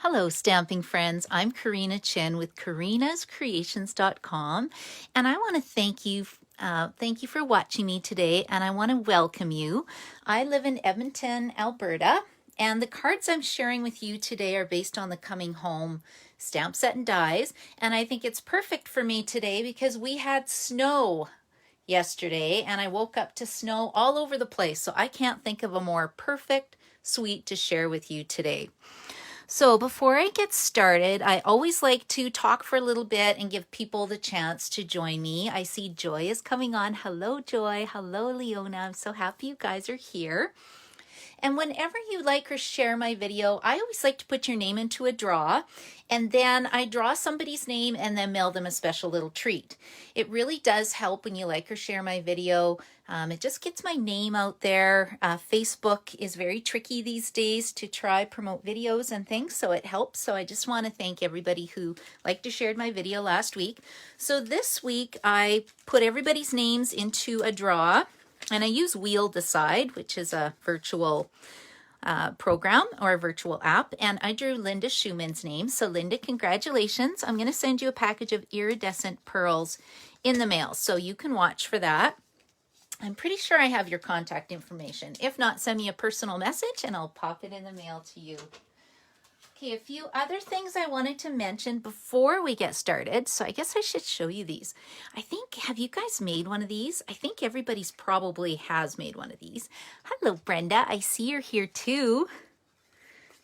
Hello, stamping friends. I'm Karina Chin with karinascreations.com, and I want to thank you for watching me today, and I want to welcome you. I live in Edmonton, Alberta, and the cards I'm sharing with you today are based on the Coming Home stamp set and dies, and I think it's perfect for me today because we had snow yesterday, and I woke up to snow all over the place, so I can't think of a more perfect suite to share with you today. So before I get started, I always like to talk for a little bit and give people the chance to join me. I see Joy is coming on. Hello, Joy. Hello, Leona. I'm so happy you guys are here. And whenever you like or share my video, I always like to put your name into a draw, and then I draw somebody's name and then mail them a special little treat. It really does help when you like or share my video. It just gets my name out there. Facebook is very tricky these days to try promote videos and things, so it helps. So I just want to thank everybody who liked or shared my video last week. So this week I put everybody's names into a draw, and I use Wheel Decide, which is a virtual program or a virtual app, and I drew Linda Schumann's name. So Linda, congratulations. I'm going to send you a package of iridescent pearls in the mail, so you can watch for that. I'm pretty sure I have your contact information. If not, send me a personal message and I'll pop it in the mail to you. Okay, a few other things I wanted to mention before we get started. So I guess I should show you these. I think, have you guys made one of these? I think everybody's probably has made one of these. Hello, Brenda. I see you're here too.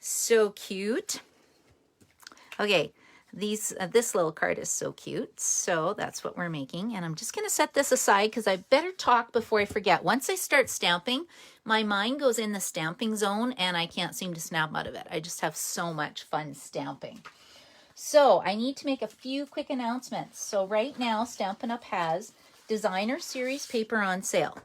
So cute. Okay, this little card is so cute. So that's what we're making. And I'm just going to set this aside because I better talk before I forget. Once I start stamping, my mind goes in the stamping zone and I can't seem to snap out of it. I just have so much fun stamping. So I need to make a few quick announcements. So right now, Stampin' Up! Has designer series paper on sale,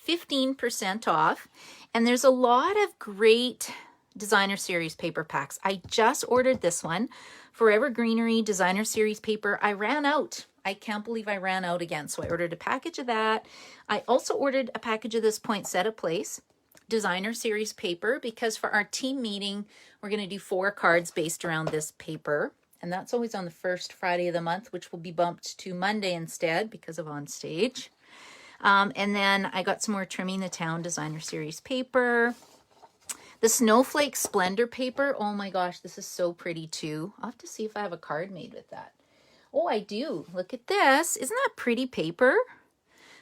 15% off. And there's a lot of great designer series paper packs. I just ordered this one, Forever Greenery designer series paper. I ran out. I can't believe I ran out again. So I ordered a package of that. I also ordered a package of this Poinsettia Place designer series paper because for our team meeting, we're going to do 4 cards based around this paper. And that's always on the first Friday of the month, which will be bumped to Monday instead because of On Stage. And then I got some more Trimming the Town designer series paper. The Snowflake Splendor paper. Oh my gosh, this is so pretty too. I'll have to see if I have a card made with that. Oh, I do. Look at this. Isn't that pretty paper?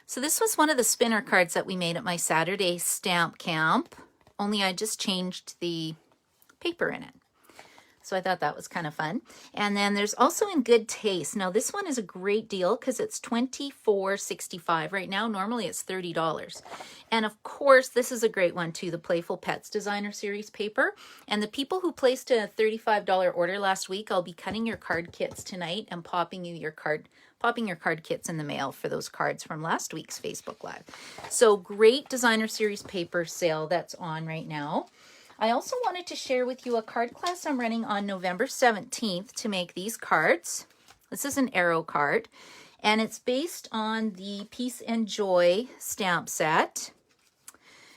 So this was one of the spinner cards that we made at my Saturday stamp camp, only I just changed the paper in it. So I thought that was kind of fun. And then there's also In Good Taste. Now this one is a great deal because it's $24.65 right now. Normally it's $30. And of course, this is a great one too, the Playful Pets designer series paper. And the people who placed a $35 order last week, I'll be cutting your card kits tonight and popping your card kits in the mail for those cards from last week's Facebook Live. So great designer series paper sale that's on right now. I also wanted to share with you a card class I'm running on November 17th to make these cards. This is an arrow card, and it's based on the Peace and Joy stamp set.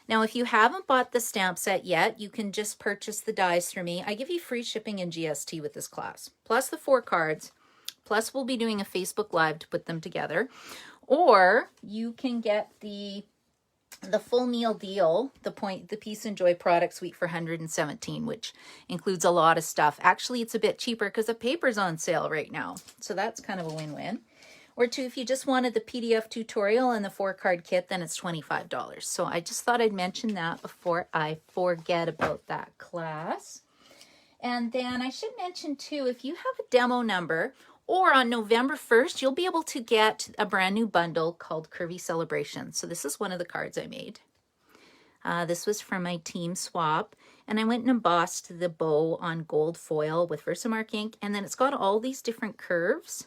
Now, if you haven't bought the stamp set yet, you can just purchase the dies through me. I give you free shipping and GST with this class, plus the 4 cards, plus we'll be doing a Facebook Live to put them together. Or you can get the full meal deal, the Peace and Joy product suite for $117, which includes a lot of stuff. Actually, it's a bit cheaper because the paper's on sale right now. So that's kind of a win-win. Or 2, if you just wanted the PDF tutorial and the 4-card kit, then it's $25. So I just thought I'd mention that before I forget about that class. And then I should mention too, if you have a demo number, or on November 1st, you'll be able to get a brand new bundle called Curvy Celebration. So this is one of the cards I made. This was from my team swap. And I went and embossed the bow on gold foil with Versamark ink. And then it's got all these different curves.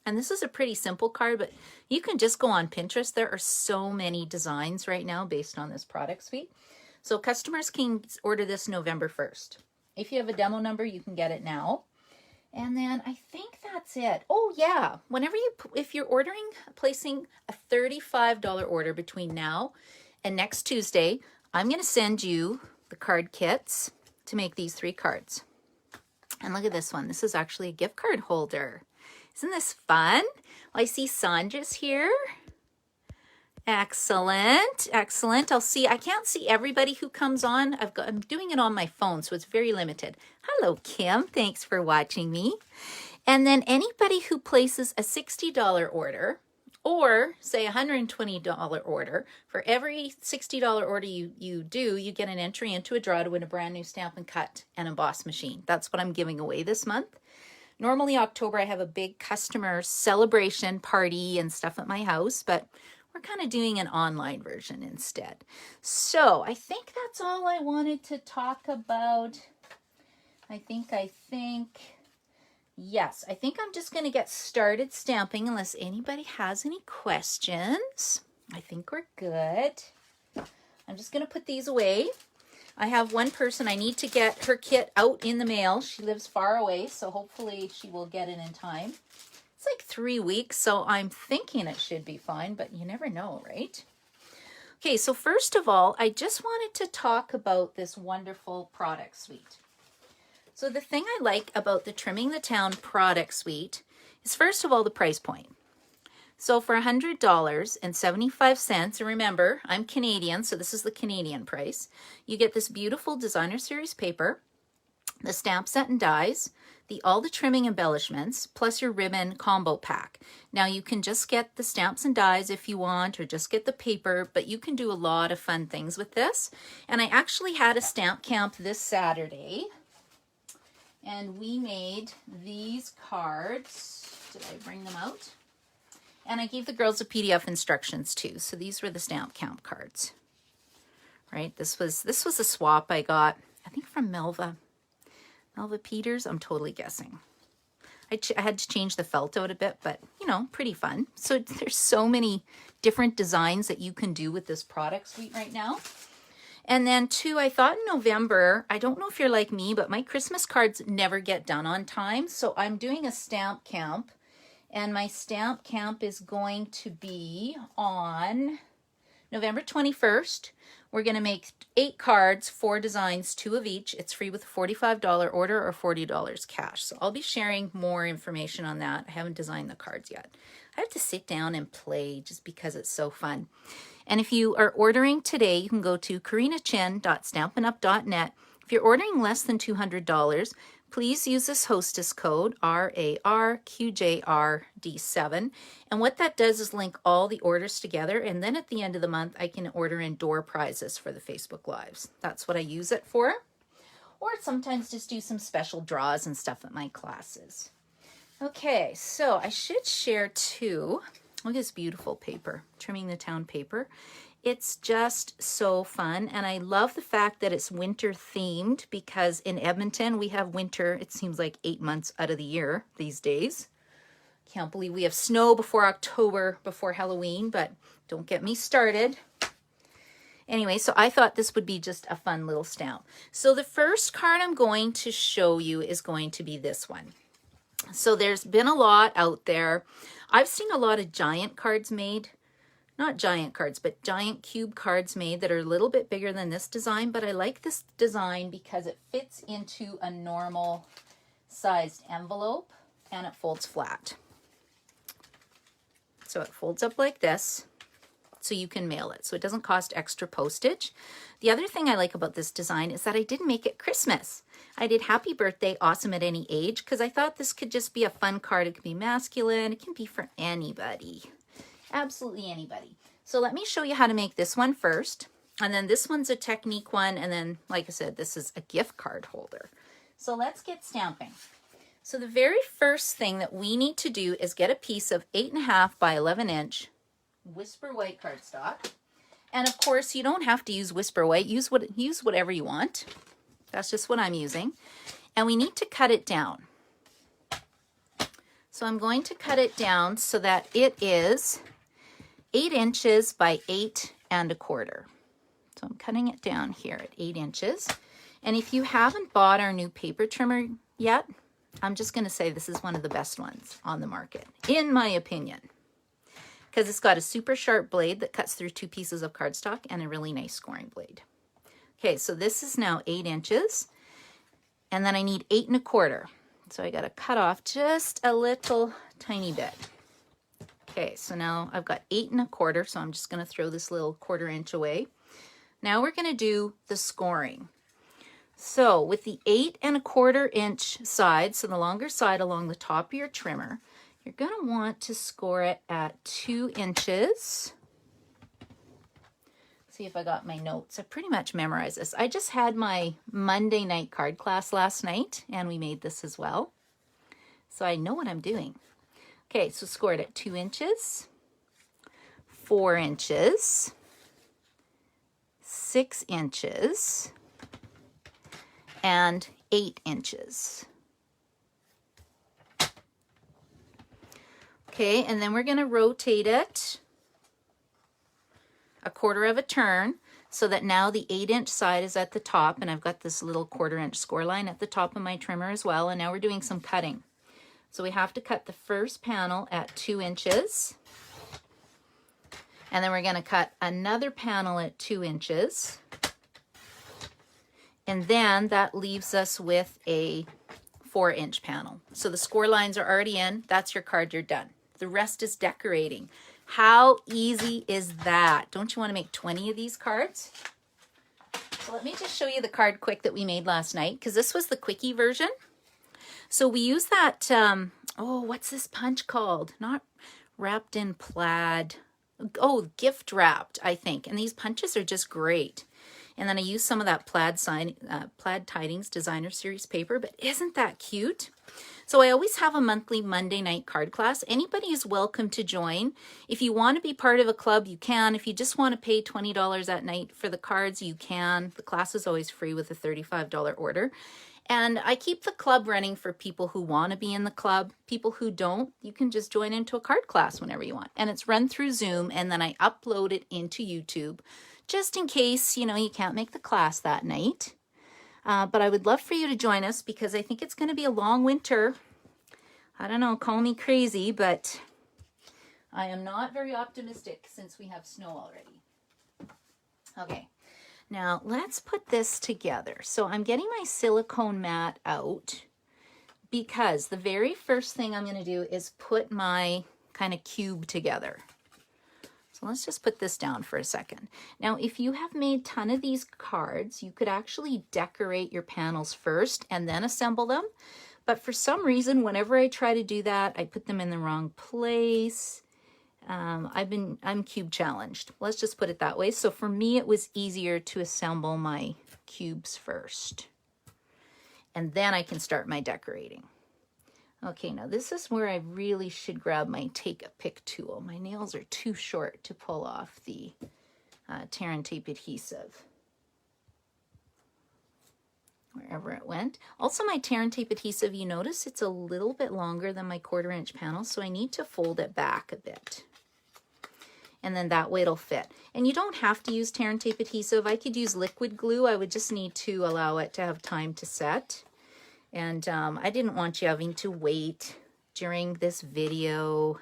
And this is a pretty simple card, but you can just go on Pinterest. There are so many designs right now based on this product suite. So customers can order this November 1st. If you have a demo number, you can get it now. And then I think that's it. Oh yeah, if you're placing a $35 order between now and next Tuesday, I'm going to send you the card kits to make these 3 cards. And look at this one. This is actually a gift card holder. Isn't this fun? Well, I see Sandra's here. Excellent, excellent. I can't see everybody who comes on. I'm doing it on my phone, so it's very limited. Hello, Kim. Thanks for watching me. And then anybody who places a $60 order, or say $120 order, for every $60 order you do, you get an entry into a draw to win a brand new Stamp and Cut and emboss machine. That's what I'm giving away this month. Normally October I have a big customer celebration party and stuff at my house, but we're kind of doing an online version instead. So I think that's all I wanted to talk about. Yes, I think I'm just going to get started stamping unless anybody has any questions. I think we're good. I'm just going to put these away. I have one person, I need to get her kit out in the mail. She lives far away, so hopefully she will get it in time. It's like 3 weeks, so I'm thinking it should be fine, but you never know, right? Okay, so first of all, I just wanted to talk about this wonderful product suite. So the thing I like about the Trimming the Town product suite is, first of all, the price point. So for $100.75, and remember, I'm Canadian, so this is the Canadian price, you get this beautiful designer series paper, the stamp set and dies, all the trimming embellishments, plus your ribbon combo pack. Now you can just get the stamps and dies if you want, or just get the paper, but you can do a lot of fun things with this. And I actually had a stamp camp this Saturday, and we made these cards. Did I bring them out? And I gave the girls the PDF instructions too. So these were the stamp camp cards. Right? This was a swap I got, I think from Melva Peters. I'm totally guessing. I had to change the felt out a bit, but you know, pretty fun. So there's so many different designs that you can do with this product suite right now. And then too, I thought in November, I don't know if you're like me, but my Christmas cards never get done on time. So I'm doing a stamp camp, and my stamp camp is going to be on November 21st. We're going to make 8 cards, 4 designs, 2 of each. It's free with a $45 order or $40 cash. So I'll be sharing more information on that. I haven't designed the cards yet. I have to sit down and play just because it's so fun. And if you are ordering today, you can go to karinachin.stampinup.net. If you're ordering less than $200, please use this hostess code, RARQJRD7. And what that does is link all the orders together. And then at the end of the month, I can order in door prizes for the Facebook Lives. That's what I use it for. Or sometimes just do some special draws and stuff at my classes. Okay, so I should share too. Look at this beautiful paper, Trimming the Town paper. It's just so fun, and I love the fact that it's winter themed, because in Edmonton we have winter, it seems like 8 months out of the year these days. Can't believe we have snow before October, before Halloween, but don't get me started. Anyway, so I thought this would be just a fun little stamp. So the first card I'm going to show you is going to be this one. So there's been a lot out there. I've seen a lot of giant cards made. Not giant cards, but giant cube cards made that are a little bit bigger than this design, but I like this design because it fits into a normal sized envelope and it folds flat. So it folds up like this, so you can mail it. So it doesn't cost extra postage. The other thing I like about this design is that I didn't make it Christmas. I did Happy Birthday, Awesome at Any Age, because I thought this could just be a fun card. It could be masculine. It can be for anybody. Absolutely anybody. So let me show you how to make this one first. And then this one's a technique one. And then, like I said, this is a gift card holder. So let's get stamping. So the very first thing that we need to do is get a piece of 8.5 by 11 inch Whisper White cardstock. And of course, you don't have to use Whisper White. Use whatever you want. That's just what I'm using. And we need to cut it down. So I'm going to cut it down so that it is 8 inches by 8 1/4. So I'm cutting it down here at 8 inches. And if you haven't bought our new paper trimmer yet, I'm just going to say this is one of the best ones on the market, in my opinion, because it's got a super sharp blade that cuts through 2 pieces of cardstock and a really nice scoring blade. Okay, so this is now 8 inches. And then I need 8 1/4. So I got to cut off just a little tiny bit. Okay, so now I've got 8 1/4, so I'm just going to throw this little 1/4 inch away. Now we're going to do the scoring. So with the 8 1/4 inch side, so the longer side along the top of your trimmer, you're going to want to score it at 2 inches. See if I got my notes. I pretty much memorized this. I just had my Monday night card class last night, and we made this as well. So I know what I'm doing. Okay, so score it at 2 inches, 4 inches, 6 inches, and 8 inches. Okay, and then we're going to rotate it a 1/4 of a turn so that now the 8 inch side is at the top, and I've got this little 1/4 inch score line at the top of my trimmer as well. And now we're doing some cutting. So we have to cut the first panel at 2 inches. And then we're going to cut another panel at 2 inches. And then that leaves us with a 4 inch panel. So the score lines are already in. That's your card, you're done. The rest is decorating. How easy is that? Don't you want to make 20 of these cards? So let me just show you the card quick that we made last night, because this was the quickie version. So we use that, oh, what's this punch called? Not wrapped in plaid. Oh, gift wrapped, I think. And these punches are just great. And then I use some of that plaid Tidings Designer Series paper, but isn't that cute? So I always have a monthly Monday night card class. Anybody is welcome to join. If you want to be part of a club, you can. If you just want to pay $20 at night for the cards, you can. The class is always free with a $35 order. And I keep the club running for people who want to be in the club. People who don't, you can just join into a card class whenever you want. And it's run through Zoom, and then I upload it into YouTube just in case, you know, you can't make the class that night. But I would love for you to join us because I think it's going to be a long winter. I don't know, call me crazy, but I am not very optimistic since we have snow already. Okay. Now let's put this together. So I'm getting my silicone mat out because the very first thing I'm going to do is put my kind of cube together. So let's just put this down for a second. Now, if you have made a ton of these cards, you could actually decorate your panels first and then assemble them. But for some reason, whenever I try to do that, I put them in the wrong place. I'm cube challenged. Let's just put it that way. So for me, it was easier to assemble my cubes first. And then I can start my decorating. Okay, now this is where I really should grab my take-a-pick tool. My nails are too short to pull off the tear and tape adhesive. Wherever it went. Also, my tear and tape adhesive, you notice it's a little bit longer than my 1/4 inch panel, so I need to fold it back a bit. And then that way it'll fit. And you don't have to use tear and tape adhesive. I could use liquid glue. I would just need to allow it to have time to set. And I didn't want you having to wait during this video.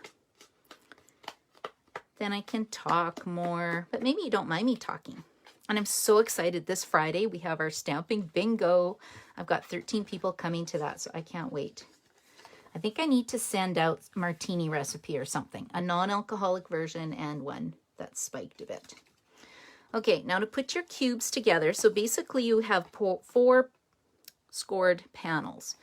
Then I can talk more, but maybe you don't mind me talking. And I'm so excited. This Friday, we have our stamping bingo. I've got 13 people coming to that, so I can't wait. I think I need to send out martini recipe or something, a non-alcoholic version and one that's spiked a bit. Okay, now to put your cubes together. So basically you have 4 scored panels.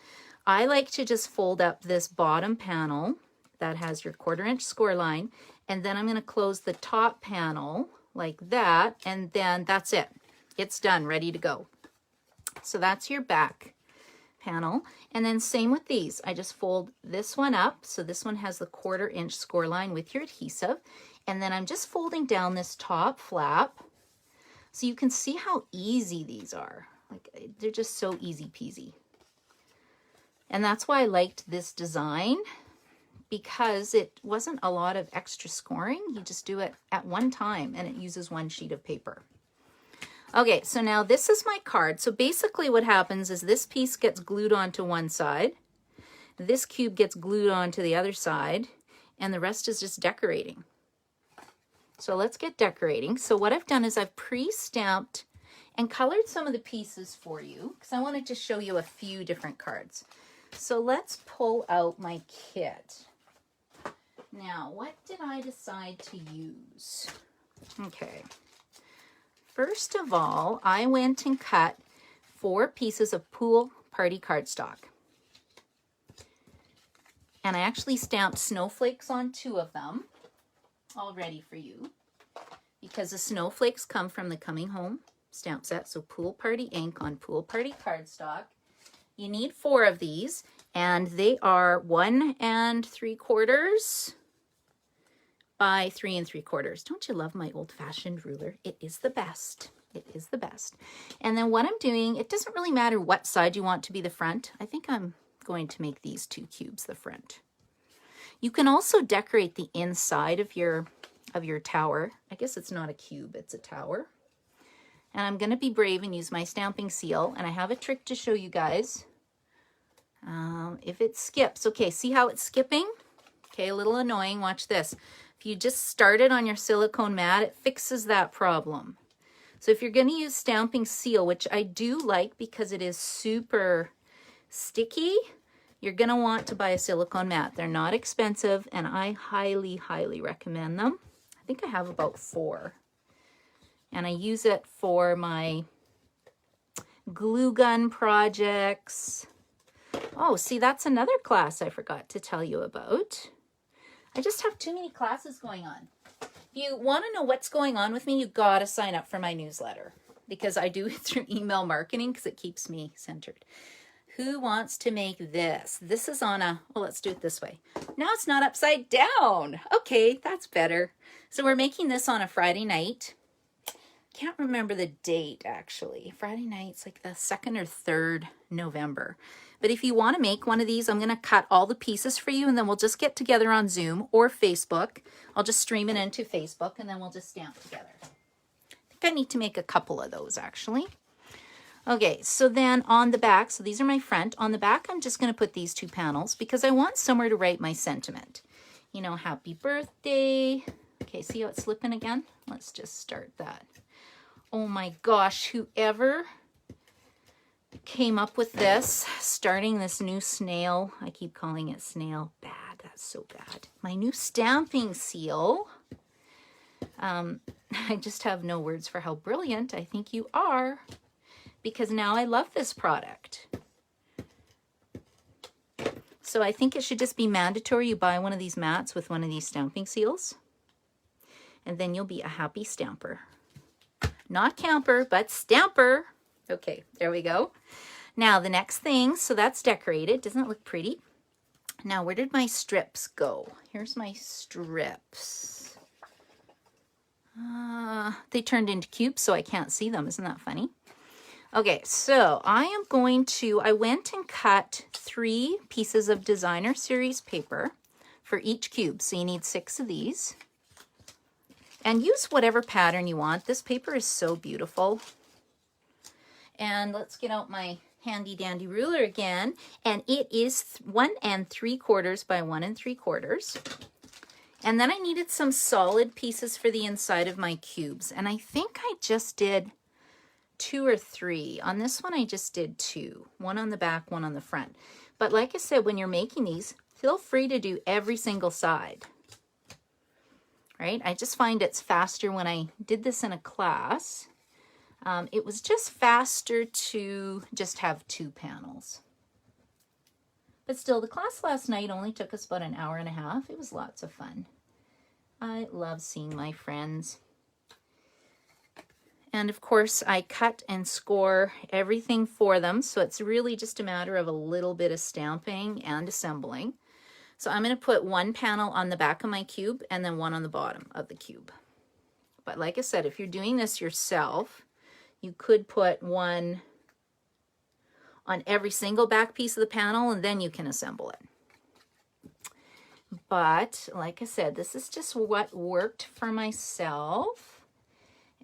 I like to just fold up this bottom panel that has your 1/4 inch score line, and then I'm going to close the top panel like that, and then that's it. It's done, ready to go. So that's your back panel. And then same with these. I just fold this one up. So this one has the 1/4 inch score line with your adhesive. And then I'm just folding down this top flap. So you can see how easy these are. Like, they're just so easy peasy. And that's why I liked this design, because it wasn't a lot of extra scoring. You just do it at one time and it uses one sheet of paper. Okay, so now this is my card. So basically what happens is this piece gets glued onto one side, this cube gets glued onto the other side, and the rest is just decorating. So let's get decorating. So what I've done is I've pre-stamped and colored some of the pieces for you because I wanted to show you a few different cards. So let's pull out my kit. Now, what did I decide to use? Okay. First of all, I went and cut 4 pieces of pool party cardstock. And I actually stamped snowflakes on 2 of them, all ready for you, because the snowflakes come from the Coming Home stamp set. So pool party ink on pool party cardstock. You need 4 of these, and they are 1 3/4 by 3 3/4. Don't you love my old-fashioned ruler? It is the best. It is the best. And then what I'm doing, it doesn't really matter what side you want to be the front. I think I'm going to make these 2 cubes the front. You can also decorate the inside of your tower. I guess it's not a cube, it's a tower. And I'm going to be brave and use my stamping seal. And I have a trick to show you guys. If it skips, okay, see how it's skipping? Okay, a little annoying. Watch this. If you just start it on your silicone mat, it fixes that problem. So if you're going to use stamping seal, which I do like because it is super sticky, you're going to want to buy a silicone mat. They're not expensive, and I highly, highly recommend them. I think I have about 4. And I use it for my glue gun projects. Oh, see, that's another class I forgot to tell you about. I just have too many classes going on. If you want to know what's going on with me, you got to sign up for my newsletter because I do it through email marketing because it keeps me centered. Who wants to make this? This is on a, well, let's do it this way. Now it's not upside down. Okay, that's better. So we're making this on a Friday night. Can't remember the date actually. Friday night's like the 2nd or 3rd November. But if you want to make one of these, I'm going to cut all the pieces for you, and then we'll just get together on Zoom or Facebook. I'll just stream it into Facebook, and then we'll just stamp together. I think I need to make a couple of those actually. Okay, so then on the back, so these are my front. On the back, I'm just going to put these 2 panels because I want somewhere to write my sentiment. You know, happy birthday. Okay, see how it's slipping again? Let's just start that. Oh my gosh, whoever came up with this, starting this new snail, I keep calling it snail, bad, that's so bad. My new stamping seal, I just have no words for how brilliant I think you are, because now I love this product. So I think it should just be mandatory you buy one of these mats with one of these stamping seals, and then you'll be a happy stamper. Not camper, but stamper. Okay, there we go. Now the next thing, so that's decorated. Doesn't it look pretty? Now where did my strips go? Here's my strips. They turned into cubes so I can't see them. Isn't that funny? Okay, so I went and cut 3 pieces of designer series paper for each cube. So you need 6 of these. And use whatever pattern you want. This paper is so beautiful. And let's get out my handy dandy ruler again. And it is 1 3/4 by 1 3/4. And then I needed some solid pieces for the inside of my cubes. And I think I just did 2 or 3. On this one, I just did 2. 1 on the back, 1 on the front. But like I said, when you're making these, feel free to do every single side. Right? I just find it's faster when I did this in a class. It was just faster to just have 2 panels. But still, the class last night only took us about an hour and a half. It was lots of fun. I love seeing my friends. And of course, I cut and score everything for them. So it's really just a matter of a little bit of stamping and assembling. So I'm going to put 1 panel on the back of my cube and then 1 on the bottom of the cube. But like I said, if you're doing this yourself, you could put 1 on every single back piece of the panel and then you can assemble it. But like I said, this is just what worked for myself.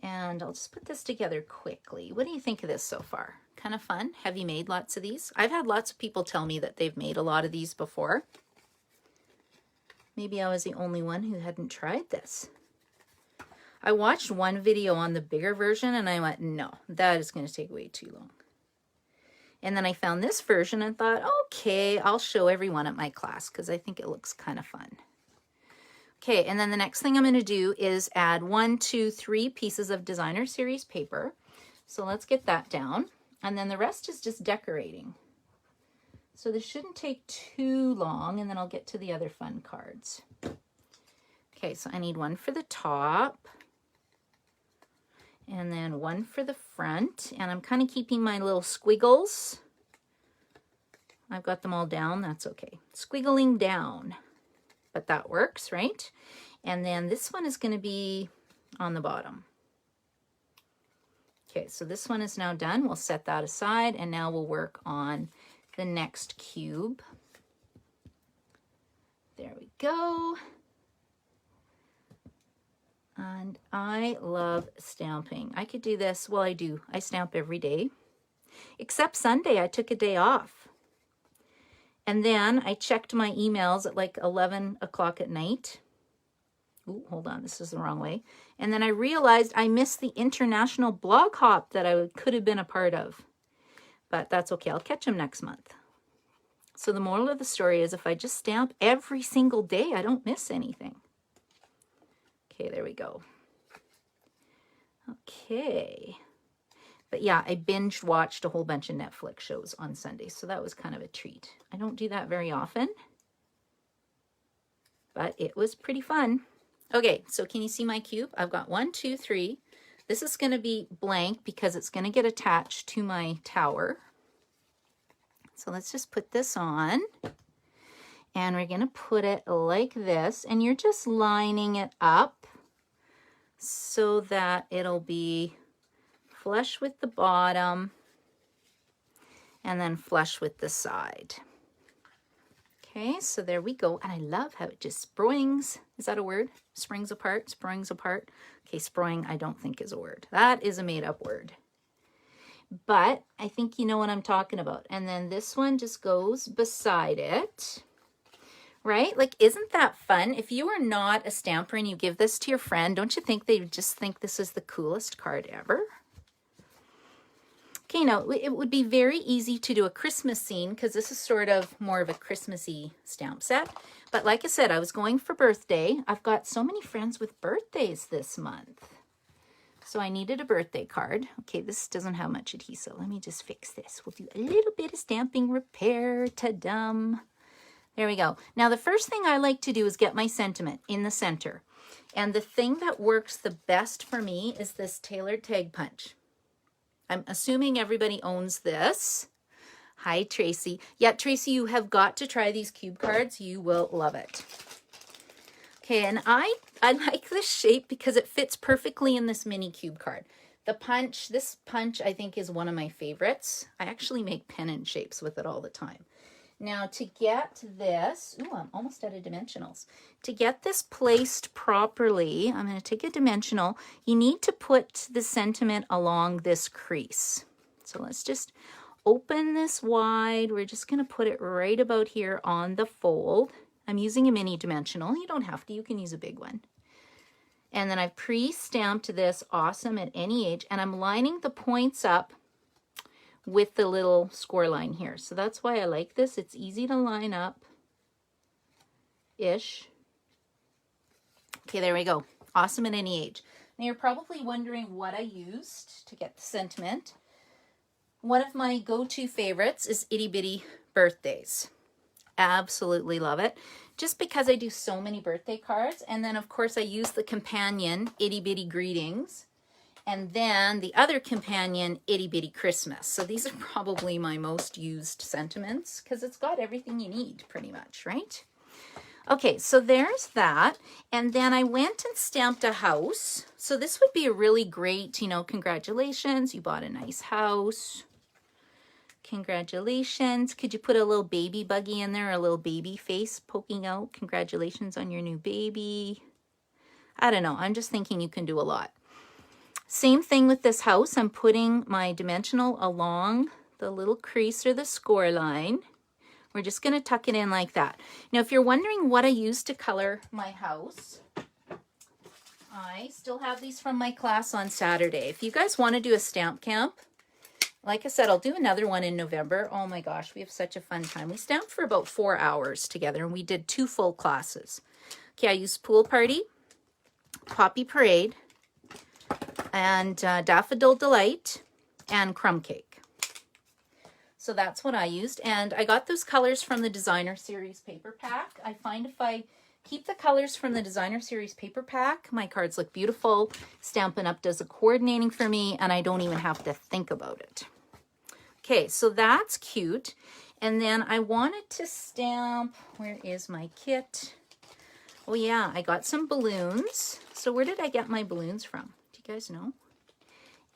And I'll just put this together quickly. What do you think of this so far? Kind of fun? Have you made lots of these? I've had lots of people tell me that they've made a lot of these before. Maybe I was the only one who hadn't tried this. I watched one video on the bigger version and I went, no, that is going to take way too long. And then I found this version and thought, okay, I'll show everyone at my class because I think it looks kind of fun. Okay, and then the next thing I'm going to do is add 1, 2, 3 pieces of designer series paper. So let's get that down. And then the rest is just decorating. So this shouldn't take too long, and then I'll get to the other fun cards. Okay, so I need one for the top, and then one for the front, and I'm kind of keeping my little squiggles. I've got them all down, that's okay. Squiggling down, but that works, right? And then this one is going to be on the bottom. Okay, so this one is now done. We'll set that aside, and now we'll work on the next cube. There we go. And I love stamping. I could do this, well, I do. I stamp every day, except Sunday. I took a day off. And then I checked my emails at like 11 o'clock at night. Ooh, hold on, this is the wrong way. And then I realized I missed the international blog hop that I could have been a part of. But that's okay, I'll catch them next month. So the moral of the story is if I just stamp every single day, I don't miss anything. Okay, there we go. Okay. But yeah, I binge watched a whole bunch of Netflix shows on Sunday, so that was kind of a treat. I don't do that very often, but it was pretty fun. Okay, so can you see my cube? I've got 1, 2, 3. This is going to be blank because it's going to get attached to my tower. So let's just put this on. And we're going to put it like this. And you're just lining it up so that it'll be flush with the bottom and then flush with the side. Okay, so there we go. And I love how it just springs. Is that a word? Springs apart, springs apart. Okay, sproing I don't think is a word. That is a made-up word. But I think you know what I'm talking about. And then this one just goes beside it. Right? Like, isn't that fun? If you are not a stamper and you give this to your friend, don't you think they just think this is the coolest card ever? Okay, now it would be very easy to do a Christmas scene because this is sort of more of a Christmassy stamp set. But like I said, I was going for birthday. I've got so many friends with birthdays this month. So I needed a birthday card. Okay, this doesn't have much adhesive. Let me just fix this. We'll do a little bit of stamping repair. Ta-dum. There we go. Now, the first thing I like to do is get my sentiment in the center. And the thing that works the best for me is this tailored tag punch. I'm assuming everybody owns this. Hi, Tracy. Yeah, Tracy, you have got to try these cube cards. You will love it. Okay, and I like this shape because it fits perfectly in this mini cube card. The punch, this punch I think is one of my favorites. I actually make pennant shapes with it all the time. Now to get this, ooh, I'm almost out of dimensionals. To get this placed properly, I'm going to take a dimensional. You need to put the sentiment along this crease. So let's just open this wide. We're just going to put it right about here on the fold. I'm using a mini dimensional. You don't have to, you can use a big one. And then I've pre-stamped this awesome at any age, and I'm lining the points up with the little score line here. So that's why I like this. It's easy to line up-ish. Okay, there we go. Awesome at any age. Now you're probably wondering what I used to get the sentiment. One of my go-to favorites is Itty Bitty Birthdays. Absolutely love it. Just because I do so many birthday cards. And then of course I use the companion Itty Bitty Greetings. And then the other companion, Itty Bitty Christmas. So these are probably my most used sentiments because it's got everything you need pretty much, right? Okay, so there's that. And then I went and stamped a house. So this would be a really great, you know, congratulations, you bought a nice house. Congratulations. Could you put a little baby buggy in there, a little baby face poking out? Congratulations on your new baby. I don't know. I'm just thinking you can do a lot. Same thing with this house. I'm putting my dimensional along the little crease or the score line. We're just going to tuck it in like that. Now, if you're wondering what I use to color my house, I still have these from my class on Saturday. If you guys want to do a stamp camp, like I said, I'll do another one in November. Oh my gosh, we have such a fun time. We stamped for about 4 hours together, and we did 2 full classes. Okay, I used Pool Party, Poppy Parade, and Daffodil Delight, and Crumb Cake. So that's what I used. And I got those colors from the Designer Series paper pack. I find if I keep the colors from the Designer Series paper pack, my cards look beautiful. Stampin' Up! Does the coordinating for me, and I don't even have to think about it. Okay, so that's cute. And then I wanted to stamp, where is my kit? Oh yeah, I got some balloons. So where did I get my balloons from? Do you guys know?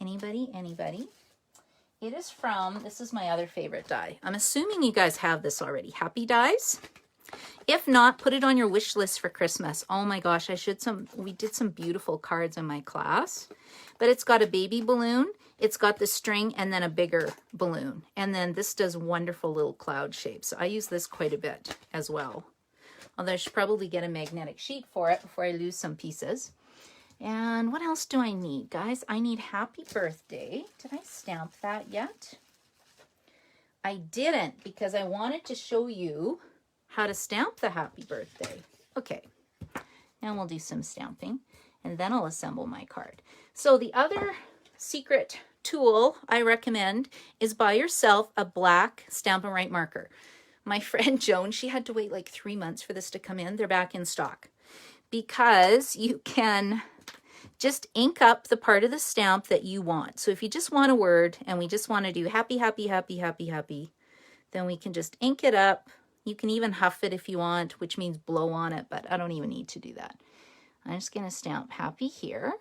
Anybody? Anybody? It is from, this is my other favorite die. I'm assuming you guys have this already. Happy Dies. If not, put it on your wish list for Christmas. Oh my gosh, we did some beautiful cards in my class. But it's got a baby balloon, it's got the string, and then a bigger balloon. And then this does wonderful little cloud shapes. So I use this quite a bit as well. Although I should probably get a magnetic sheet for it before I lose some pieces. And what else do I need, guys? I need Happy Birthday. Did I stamp that yet? I didn't, because I wanted to show you how to stamp the Happy Birthday. Okay, now we'll do some stamping, and then I'll assemble my card. So the other secret tool I recommend is buy yourself a black Stampin' Right marker. My friend Joan, she had to wait like 3 months for this to come in. They're back in stock. Because you can just ink up the part of the stamp that you want. So if you just want a word and we just want to do happy, happy, happy, happy, happy, then we can just ink it up. You can even huff it if you want, which means blow on it, but I don't even need to do that. I'm just going to stamp happy here.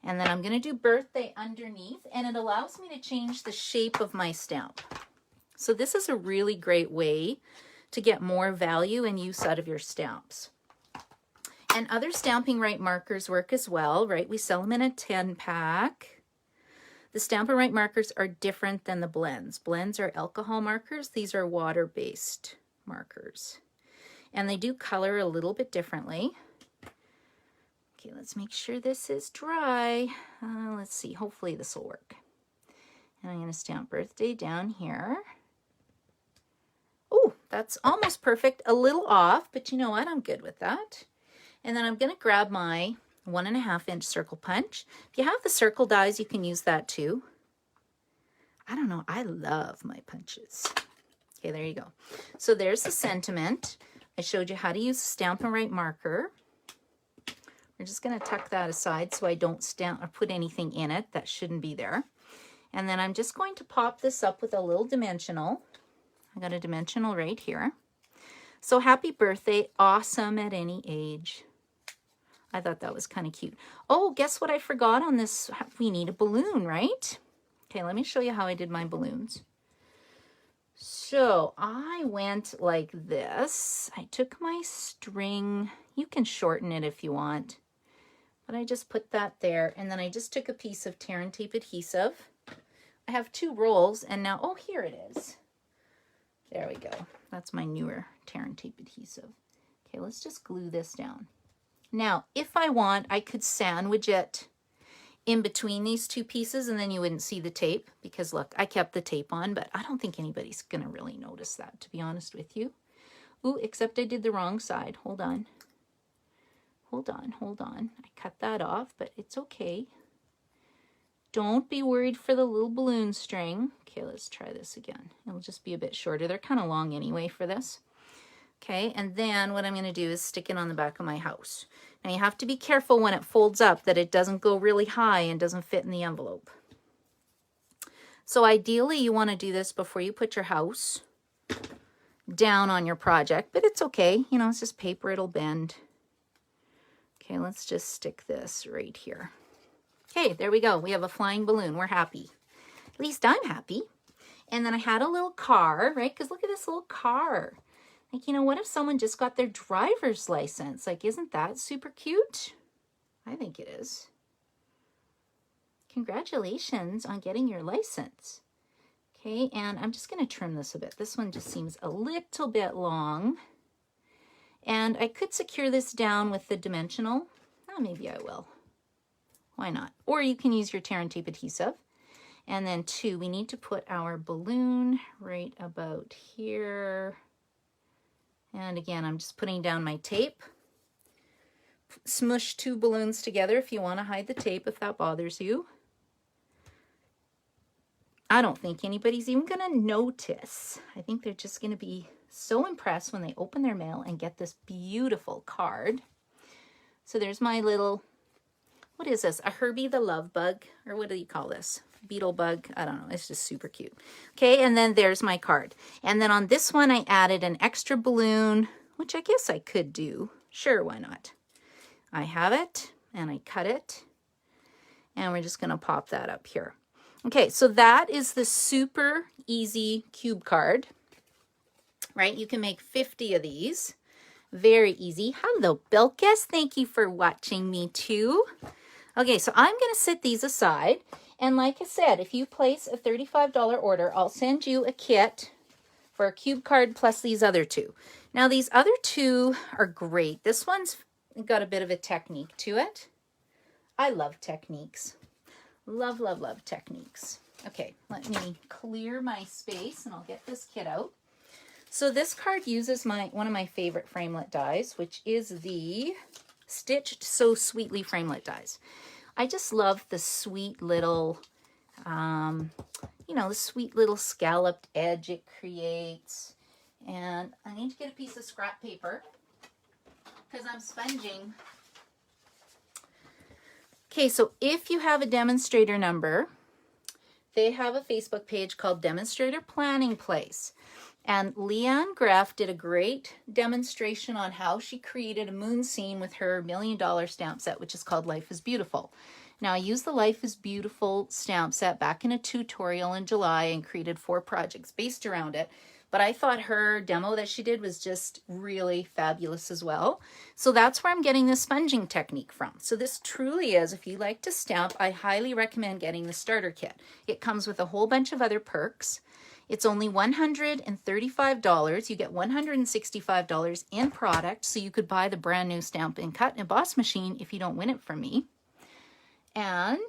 And then I'm going to do birthday underneath, and it allows me to change the shape of my stamp. So this is a really great way to get more value and use out of your stamps. And other Stampin' Right markers work as well, right? We sell them in a 10-pack. The Stampin' Right markers are different than the blends. Blends are alcohol markers. These are water-based markers. And they do color a little bit differently. Okay, let's make sure this is dry. Let's see, hopefully this will work. And I'm going to stamp birthday down here. Oh, that's almost perfect. A little off, but you know what? I'm good with that. And then I'm going to grab my 1.5-inch circle punch. If you have the circle dies, you can use that too. I don't know. I love my punches. Okay, there you go. So there's the sentiment. I showed you how to use a Stampin' Right marker. We're just going to tuck that aside so I don't stamp or put anything in it that shouldn't be there. And then I'm just going to pop this up with a little dimensional. I got a dimensional right here. So happy birthday, awesome at any age. I thought that was kind of cute. Oh, guess what I forgot on this? We need a balloon, right? Okay, let me show you how I did my balloons. So I went like this. I took my string. You can shorten it if you want. But I just put that there. And then I just took a piece of tear and tape adhesive. I have 2 rolls. And now, oh, here it is. There we go. That's my newer tear and tape adhesive. Okay, let's just glue this down. Now, if I want, I could sandwich it in between these 2 pieces and then you wouldn't see the tape because look, I kept the tape on, but I don't think anybody's going to really notice that, to be honest with you. Ooh, except I did the wrong side. Hold on. Hold on, hold on. I cut that off, but it's okay. Don't be worried for the little balloon string. Okay, let's try this again. It'll just be a bit shorter. They're kind of long anyway for this. Okay, and then what I'm going to do is stick it on the back of my house. Now you have to be careful when it folds up that it doesn't go really high and doesn't fit in the envelope. So ideally you want to do this before you put your house down on your project, but it's okay. You know, it's just paper, it'll bend. Okay, let's just stick this right here. Okay, there we go. We have a flying balloon. We're happy. At least I'm happy. And then I had a little car, right? Because look at this little car. Like, you know, what if someone just got their driver's license? Like, isn't that super cute? I think it is. Congratulations on getting your license. Okay, and I'm just going to trim this a bit. This one just seems a little bit long. And I could secure this down with the dimensional. maybe I will. Why not? Or you can use your tear and tape adhesive. And then 2, we need to put our balloon right about here. And again, I'm just putting down my tape. Smush 2 balloons together if you want to hide the tape, if that bothers you. I don't think anybody's even going to notice. I think they're just going to be so impressed when they open their mail and get this beautiful card. So there's my little, what is this? A Herbie the Love Bug? Or what do you call this? Beetle bug? I don't know. It's just super cute. Okay, and then there's my card. And then on this one, I added an extra balloon, which I guess I could do. Sure, why not? I have it, and I cut it. And we're just going to pop that up here. Okay, so that is the super easy cube card, right? You can make 50 of these. Very easy. Hello, Bilkis. Thank you for watching me too. Okay, so I'm going to set these aside. And like I said, if you place a $35 order, I'll send you a kit for a cube card plus these other 2. Now, these other 2 are great. This one's got a bit of a technique to it. I love techniques. Love, love, love techniques. Okay, let me clear my space and I'll get this kit out. So this card uses one of my favorite framelit dies, which is the Stitched So Sweetly framelit dies. I just love the sweet little, you know, the sweet little scalloped edge it creates. And I need to get a piece of scrap paper because I'm sponging. Okay, so if you have a demonstrator number, they have a Facebook page called Demonstrator Planning Place. And Leanne Greff did a great demonstration on how she created a moon scene with her $1 million stamp set, which is called Life is Beautiful. Now, I used the Life is Beautiful stamp set back in a tutorial in July and created 4 projects based around it. But I thought her demo that she did was just really fabulous as well. So that's where I'm getting the sponging technique from. So this truly is, if you like to stamp, I highly recommend getting the starter kit. It comes with a whole bunch of other perks. It's only $135. You get $165 in product, so you could buy the brand new Stamp and Cut and Emboss machine if you don't win it from me. And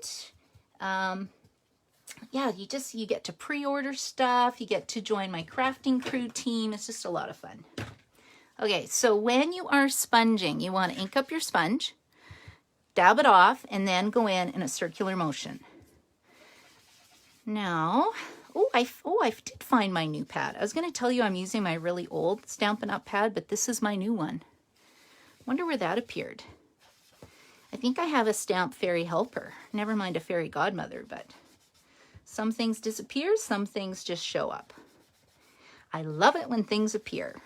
yeah, you get to pre-order stuff. You get to join my crafting crew team. It's just a lot of fun. Okay, so when you are sponging, you want to ink up your sponge, dab it off, and then go in a circular motion. Now, I did find my new pad. I was going to tell you I'm using my really old Stampin' Up! Pad, but this is my new one. Wonder where that appeared. I think I have a Stamp Fairy Helper. Never mind a Fairy Godmother, but some things disappear, some things just show up. I love it when things appear.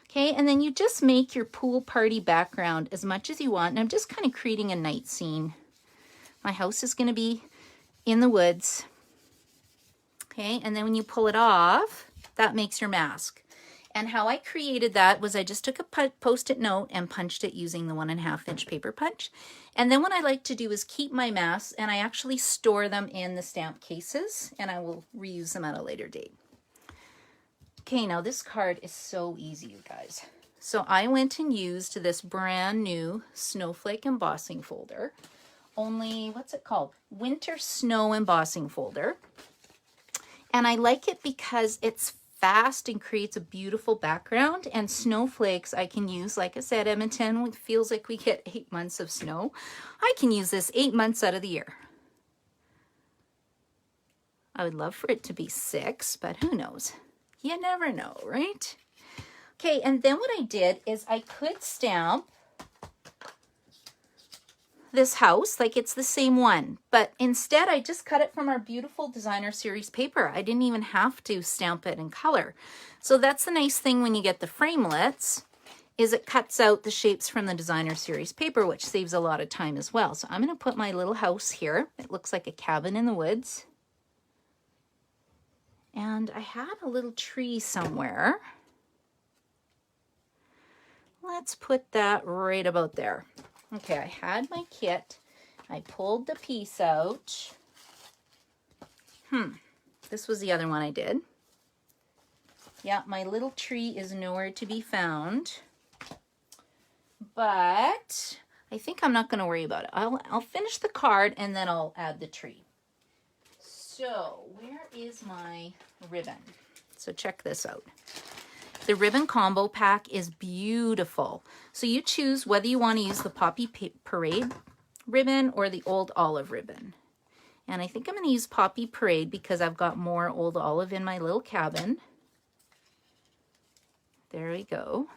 Okay, and then you just make your pool party background as much as you want. And I'm just kind of creating a night scene. My house is going to be in the woods. Okay, and then when you pull it off, that makes your mask. And how I created that was I just took a Post-it note and punched it using the 1.5 inch paper punch. And then what I like to do is keep my masks, and I actually store them in the stamp cases, and I will reuse them at a later date. Okay, now this card is so easy, you guys. So I went and used this brand new snowflake embossing folder. Only, what's it called? Winter Snow embossing folder. And I like it because it's fast and creates a beautiful background, and snowflakes I can use. Like I said, Edmonton feels like we get 8 months of snow. I can use this 8 months out of the year. I would love for it to be 6, but who knows? You never know, right? Okay, and then what I did is I could stamp this house like it's the same one, but instead I just cut it from our beautiful designer series paper. I didn't even have to stamp it in color. So that's the nice thing when you get the framelits, is it cuts out the shapes from the designer series paper, which saves a lot of time as well. So I'm going to put my little house here. It looks like a cabin in the woods. And I had a little tree somewhere. Let's put that right about there. Okay, I had my kit. I pulled the piece out. This was the other one I did. Yeah, my little tree is nowhere to be found. But I think I'm not going to worry about it. I'll finish the card and then I'll add the tree. So where is my ribbon? So check this out. The ribbon combo pack is beautiful. So you choose whether you want to use the Poppy Parade ribbon or the Old Olive ribbon. And I think I'm going to use Poppy Parade because I've got more Old Olive in my little cabin. There we go.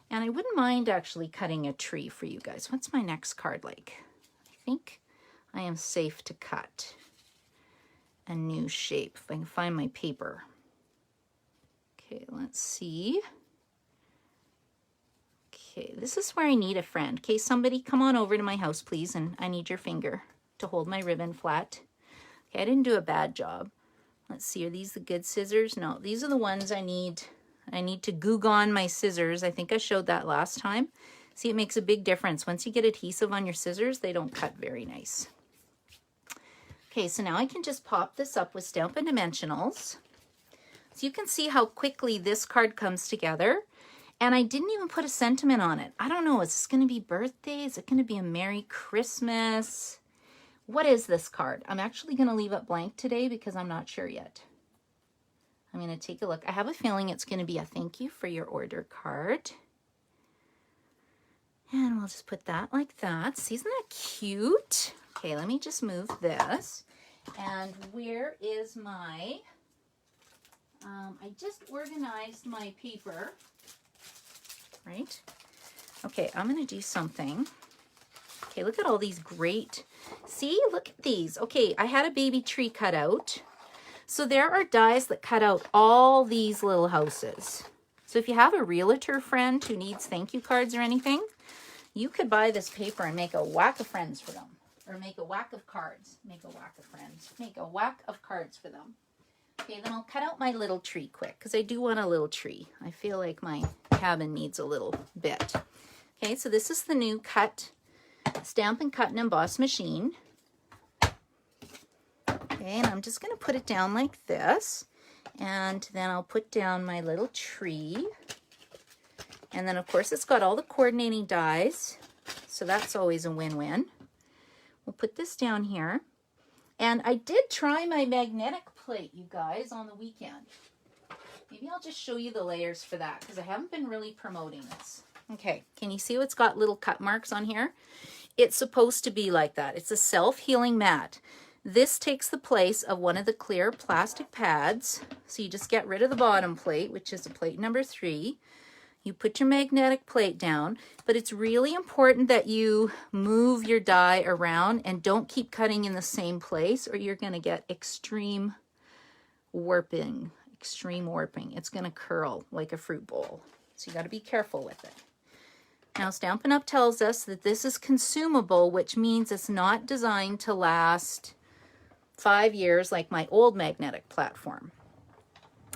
And I wouldn't mind actually cutting a tree for you guys. What's my next card like? I think I am safe to cut a new shape if I can find my paper. Okay, let's see. Okay, this is where I need a friend. Okay, somebody come on over to my house, please, and I need your finger to hold my ribbon flat. Okay, I didn't do a bad job. Let's see, are these the good scissors? No, these are the ones I need. I need to goog on my scissors. I think I showed that last time. See, it makes a big difference. Once you get adhesive on your scissors, they don't cut very nice. Okay, so now I can just pop this up with Stampin' Dimensionals. So you can see how quickly this card comes together. And I didn't even put a sentiment on it. I don't know, is this going to be birthday? Is it going to be a Merry Christmas? What is this card? I'm actually going to leave it blank today because I'm not sure yet. I'm going to take a look. I have a feeling it's going to be a thank you for your order card. And we'll just put that like that. See, isn't that cute? Okay, let me just move this. And where is my... I just organized my paper, right? Okay, I'm going to do something. Okay, look at all these great... See, look at these. Okay, I had a baby tree cut out. So there are dies that cut out all these little houses. So if you have a realtor friend who needs thank you cards or anything, you could buy this paper and make a whack of friends for them. Or make a whack of cards. Make a whack of friends. Make a whack of cards for them. Okay, then I'll cut out my little tree quick because I do want a little tree. I feel like my cabin needs a little bit. Okay, so this is the new Stamp and Cut and Emboss machine. Okay, and I'm just going to put it down like this. And then I'll put down my little tree. And then, of course, it's got all the coordinating dies. So that's always a win-win. We'll put this down here. And I did try my magnetic plate, you guys, on the weekend. Maybe I'll just show you the layers for that because I haven't been really promoting this. Okay, can you see it's got little cut marks on here? It's supposed to be like that. It's a self-healing mat. This takes the place of one of the clear plastic pads. So you just get rid of the bottom plate, which is a plate number 3. You put your magnetic plate down, but it's really important that you move your die around and don't keep cutting in the same place or you're going to get extreme warping. It's going to curl like a fruit bowl. So you got to be careful with it. Now, Stampin' Up! Tells us that this is consumable, which means it's not designed to last 5 years like my old magnetic platform.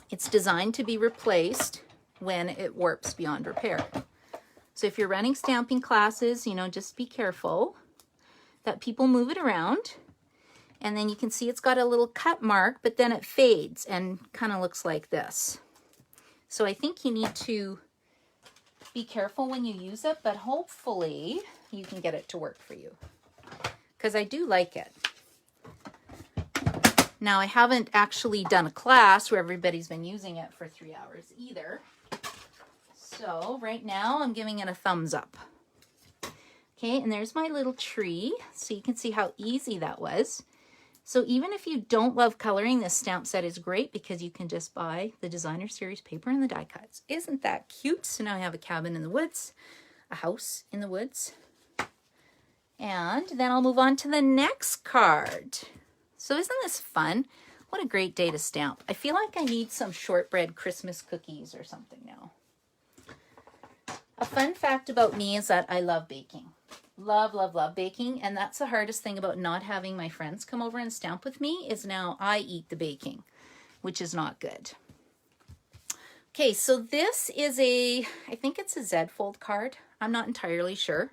It's designed to be replaced when it warps beyond repair. So if you're running stamping classes, you know, just be careful that people move it around. And then you can see it's got a little cut mark, but then it fades and kind of looks like this. So I think you need to be careful when you use it, but hopefully you can get it to work for you. Because I do like it. Now, I haven't actually done a class where everybody's been using it for 3 hours either. So right now I'm giving it a thumbs up. Okay, and there's my little tree. So you can see how easy that was. So even if you don't love coloring, this stamp set is great because you can just buy the Designer Series paper and the die cuts. Isn't that cute? So now I have a cabin in the woods, a house in the woods. And then I'll move on to the next card. So isn't this fun? What a great day to stamp. I feel like I need some shortbread Christmas cookies or something now. A fun fact about me is that I love baking. Love, love, love baking. And that's the hardest thing about not having my friends come over and stamp with me is now I eat the baking, which is not good. Okay, so this is I think it's a Z fold card. I'm not entirely sure.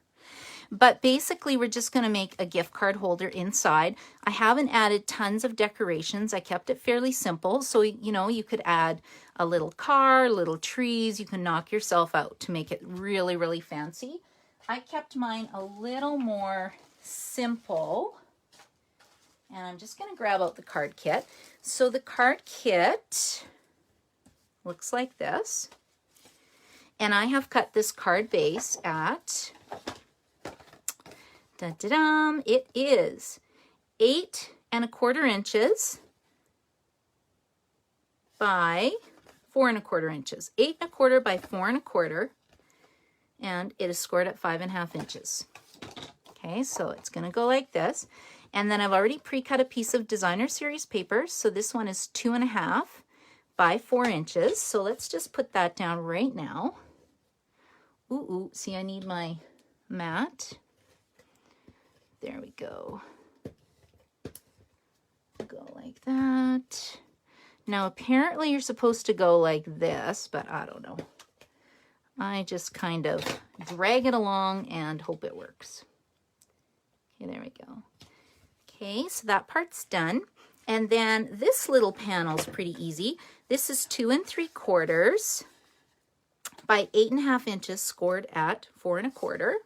But basically, we're just going to make a gift card holder inside. I haven't added tons of decorations. I kept it fairly simple. So, you know, you could add a little car, little trees. You can knock yourself out to make it really, really fancy. I kept mine a little more simple. And I'm just going to grab out the card kit. So the card kit looks like this. And I have cut this card base at, it is 8 1/4 inches by 4 1/4 inches. 8 1/4 by 4 1/4. And it is scored at 5 1/2 inches. Okay, so it's going to go like this. And then I've already pre-cut a piece of designer series paper. So this one is 2 1/2 by 4 inches. So let's just put that down right now. Ooh, see, I need my mat. There we go. Go like that. Now, apparently you're supposed to go like this, but I don't know. I just kind of drag it along and hope it works. Okay, there we go. Okay, so that part's done. And then this little panel is pretty easy. This is 2 3/4 by 8 1/2 inches, scored at 4 1/4.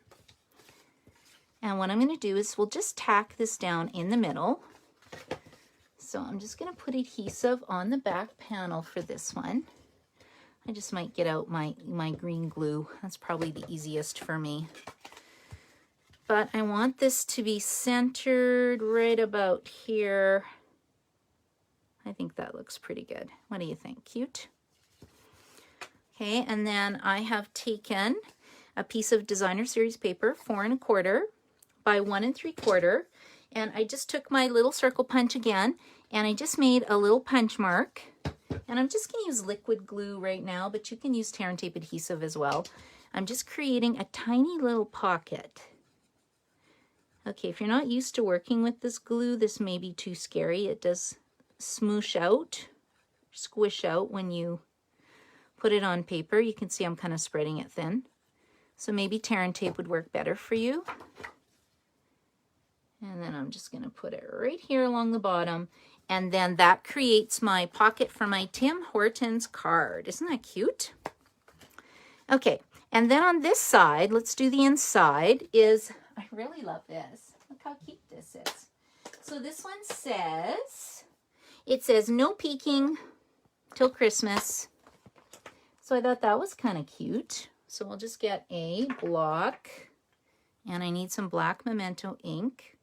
And what I'm going to do is we'll just tack this down in the middle. So I'm just going to put adhesive on the back panel for this one. I just might get out my green glue. That's probably the easiest for me. But I want this to be centered right about here. I think that looks pretty good. What do you think? Cute? Okay, and then I have taken a piece of designer series paper, 4 1/4 by 1 3/4, and I just took my little circle punch again, and I just made a little punch mark. And I'm just going to use liquid glue right now, but you can use tear and tape adhesive as well. I'm just creating a tiny little pocket. Okay, if you're not used to working with this glue, this may be too scary. It does smoosh out, squish out when you put it on paper. You can see I'm kind of spreading it thin. So maybe tear and tape would work better for you. And then I'm just going to put it right here along the bottom. And then that creates my pocket for my Tim Hortons card. Isn't that cute? Okay, and then on this side, let's do the inside, is, I really love this. Look how cute this is. So this one says, it says no peeking till Christmas. So I thought that was kind of cute. So we'll just get a block, and I need some black Memento ink.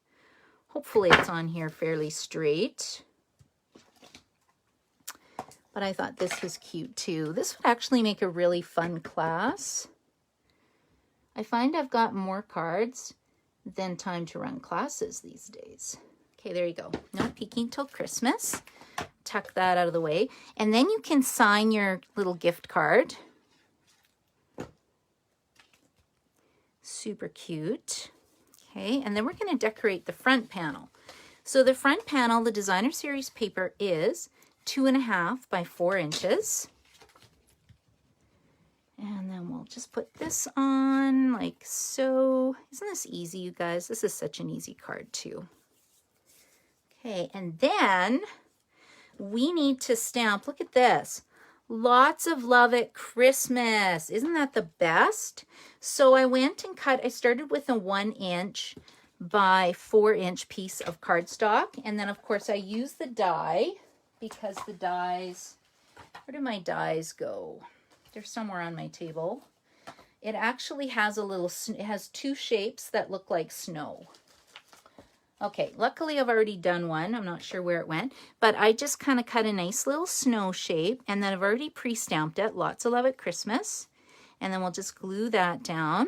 Hopefully it's on here fairly straight. But I thought this was cute too. This would actually make a really fun class. I find I've got more cards than time to run classes these days. Okay, there you go. No peeking till Christmas. Tuck that out of the way. And then you can sign your little gift card. Super cute. Okay, and then we're going to decorate the front panel. So the front panel, the designer series paper is 2 1/2 by 4 inches. And then we'll just put this on like so. Isn't this easy, you guys? This is such an easy card too. Okay, and then we need to stamp. Look at this. Lots of love at Christmas. Isn't that the best? So I went and cut, I started with a 1 inch by 4 inch piece of cardstock. And then of course I used the die, because the dies, where do my dies go? They're somewhere on my table. It actually has a little, it has 2 shapes that look like snow. Okay, luckily I've already done one. I'm not sure where it went, but I just kind of cut a nice little snow shape, and then I've already pre-stamped it. Lots of love at Christmas. And then we'll just glue that down.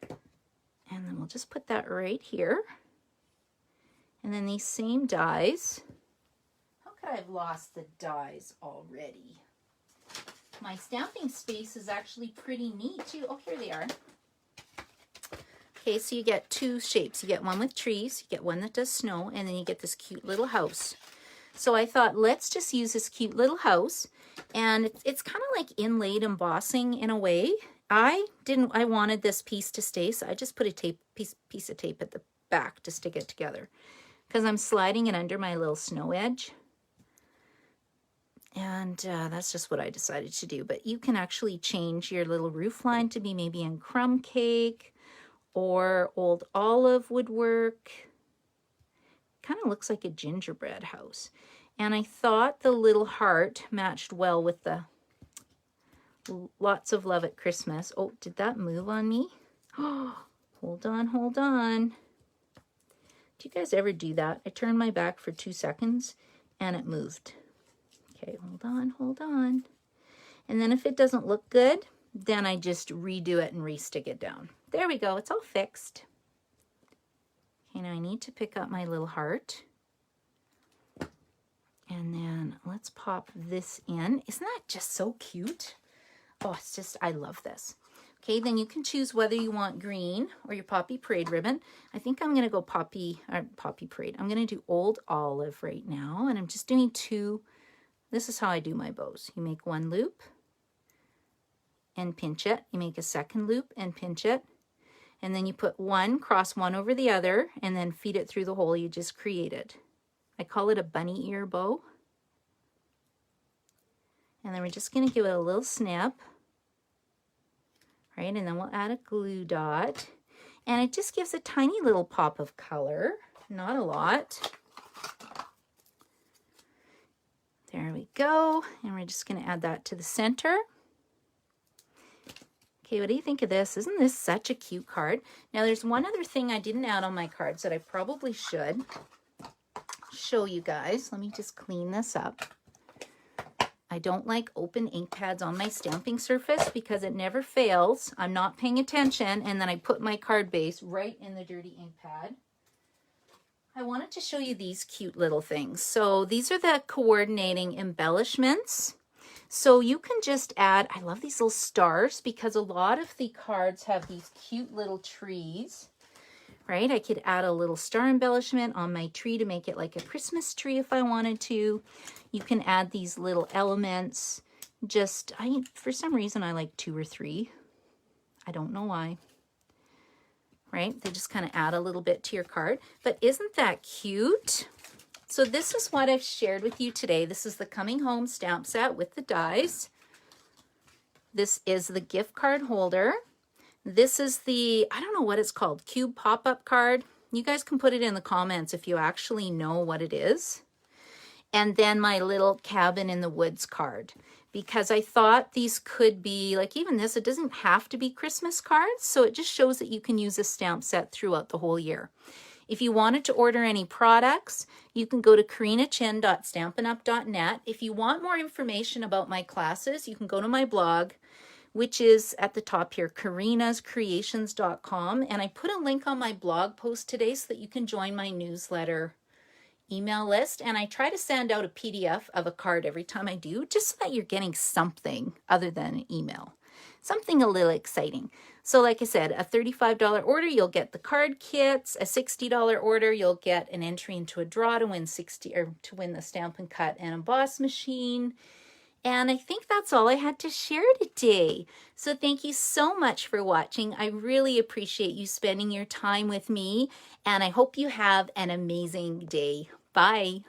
And then we'll just put that right here. And then these same dies. How could I have lost the dies already? My stamping space is actually pretty neat too. Oh, here they are. Okay, so you get 2 shapes. You get one with trees, you get one that does snow, and then you get this cute little house. So I thought, let's just use this cute little house. And it's kind of like inlaid embossing in a way. I wanted this piece to stay, so I just put a piece of tape at the back to stick it together, because I'm sliding it under my little snow edge. And that's just what I decided to do. But you can actually change your little roof line to be maybe in crumb cake or old olive would work. Kind of looks like a gingerbread house. And I thought the little heart matched well with the lots of love at Christmas. Oh, did that move on me? Oh, hold on, hold on. Do you guys ever do that? I turned my back for 2 seconds and it moved. Okay, hold on, hold on. And then if it doesn't look good, then I just redo it and re-stick it down. There we go, it's all fixed. Okay, now I need to pick up my little heart. And then let's pop this in. Isn't that just so cute? Oh, it's just, I love this. Okay, then you can choose whether you want green or your Poppy Parade ribbon. I think I'm gonna go Poppy Parade. I'm gonna do Old Olive right now, and I'm just doing 2. This is how I do my bows. You make 1 loop and pinch it. You make a 2nd loop and pinch it. And then you put 1, cross 1 over the other, and then feed it through the hole you just created. I call it a bunny ear bow. And then we're just gonna give it a little snip. Right, and then we'll add a glue dot. And it just gives a tiny little pop of color, not a lot. There we go. And we're just gonna add that to the center. Okay, what do you think of this? Isn't this such a cute card? Now there's one other thing I didn't add on my cards that I probably should show you guys. Let me just clean this up. I don't like open ink pads on my stamping surface because it never fails. I'm not paying attention, and then I put my card base right in the dirty ink pad. I wanted to show you these cute little things. So these are the coordinating embellishments. So you can just add, I love these little stars because a lot of the cards have these cute little trees. Right, I could add a little star embellishment on my tree to make it like a Christmas tree if I wanted to. You can add these little elements. Just, for some reason, I like 2 or 3. I don't know why. Right, they just kind of add a little bit to your card. But isn't that cute? So this is what I've shared with you today. This is the Coming Home stamp set with the dies. This is the gift card holder. This is the, I don't know what it's called, cube pop-up card. You guys can put it in the comments if you actually know what it is. And then my little cabin in the woods card, because I thought these could be, like even this, it doesn't have to be Christmas cards. So it just shows that you can use a stamp set throughout the whole year. If you wanted to order any products, you can go to karinachin.stampinup.net. If you want more information about my classes, you can go to my blog, which is at the top here, karinascreations.com. And I put a link on my blog post today so that you can join my newsletter email list. And I try to send out a PDF of a card every time I do, just so that you're getting something other than an email. Something a little exciting. So like I said, a $35 order, you'll get the card kits. A $60 order, you'll get an entry into a draw to win the Stamp and Cut and Emboss machine. And I think that's all I had to share today. So thank you so much for watching. I really appreciate you spending your time with me, and I hope you have an amazing day. Bye.